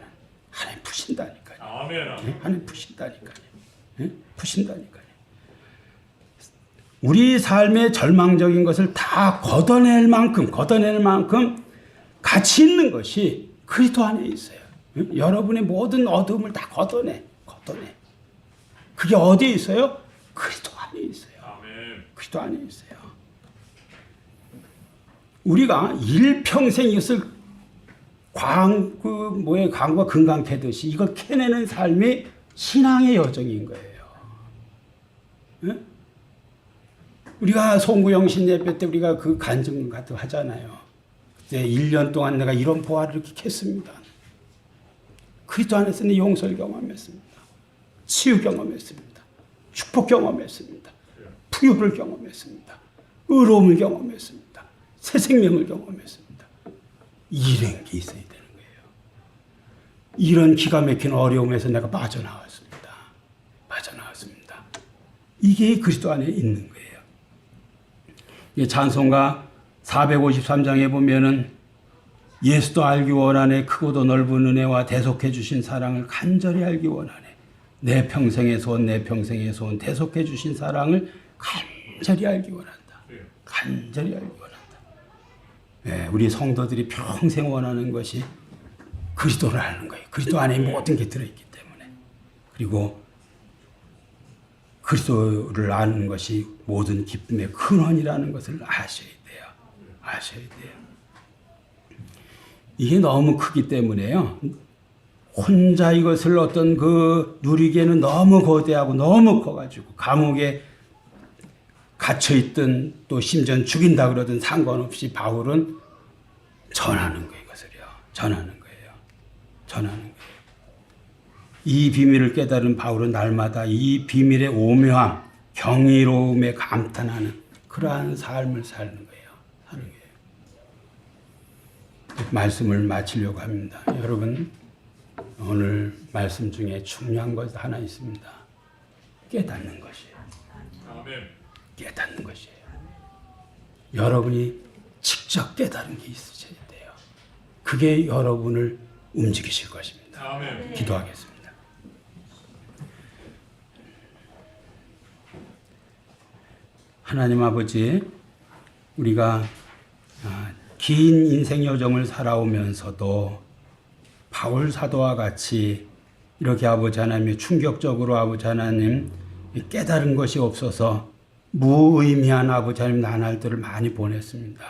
하나님 푸신다니까요. 아멘. 하나님 푸신다니까요. 푸신다니까요. 우리 삶의 절망적인 것을 다 걷어낼 만큼 가치 있는 것이 그리스도 안에 있어요. 여러분의 모든 어둠을 다 걷어내. 그게 어디에 있어요? 그리스도 안에 있어요. 그리스도 안에 있어요. 우리가 일평생 이것을 광과 금강 캐듯이 이걸 캐내는 삶이 신앙의 여정인 거예요. 우리가 송구영신 예배 때 우리가 그 간증 같은 거 하잖아요. 그때 1년 동안 내가 이런 보화를 이렇게 캤습니다. 그리스도 안에서 내 용서를 경험했습니다. 치유 경험했습니다. 축복 경험했습니다. 부유를 경험했습니다. 의로움을 경험했습니다. 새 생명을 경험했습니다. 이런 게 있어야 되는 거예요. 이런 기가 막힌 어려움에서 내가 빠져나왔습니다. 이게 그리스도 안에 있는 거예요. 찬송가 453장에 보면은 예수도 알기 원하네 크고도 넓은 은혜와 대속해 주신 사랑을 간절히 알기 원하네. 내 평생에서 온 대속해 주신 사랑을 간절히 알기 원한다. 간절히 알기 원한다. 네, 우리 성도들이 평생 원하는 것이 그리스도를 아는 거예요. 그리스도 안에 모든 게 들어있기 때문에. 그리고 그리스도를 아는 것이 모든 기쁨의 근원이라는 것을 아셔야 돼요. 이게 너무 크기 때문에요. 혼자 이것을 어떤 누리기에는 너무 거대하고 너무 커가지고 감옥에 갇혀있든 또 심지어 죽인다 그러든 상관없이 바울은 전하는 거예요. 이것을요. 전하는 거예요. 이 비밀을 깨달은 바울은 날마다 이 비밀의 오묘함, 경이로움에 감탄하는 그러한 삶을 사는 거예요. 말씀을 마치려고 합니다. 여러분, 오늘 말씀 중에 중요한 것 하나 있습니다. 깨닫는 것이에요. 깨닫는 것이에요. 여러분이 직접 깨달은 게 있으셔야 돼요. 그게 여러분을 움직이실 것입니다. 기도하겠습니다. 하나님 아버지, 우리가 긴 인생 여정을 살아오면서도 바울 사도와 같이 이렇게 아버지 하나님 충격적으로 아버지 하나님 깨달은 것이 없어서 무의미한 아버지 하나님 나날들을 많이 보냈습니다.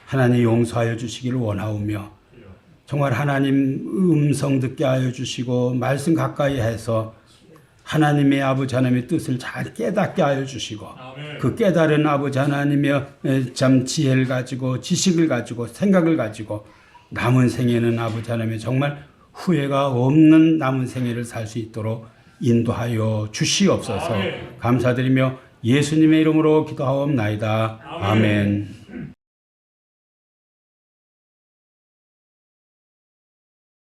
하나님 용서하여 주시기를 원하오며 정말 하나님 음성 듣게 하여 주시고 말씀 가까이 해서 하나님의 아버지 하나님의 뜻을 잘 깨닫게 하여 주시고 그 깨달은 아버지 하나님의 참 지혜를 가지고 지식을 가지고 생각을 가지고 남은 생애는 아버지 하나님의 정말 후회가 없는 남은 생애를 살 수 있도록 인도하여 주시옵소서. 감사드리며 예수님의 이름으로 기도하옵나이다. 아멘.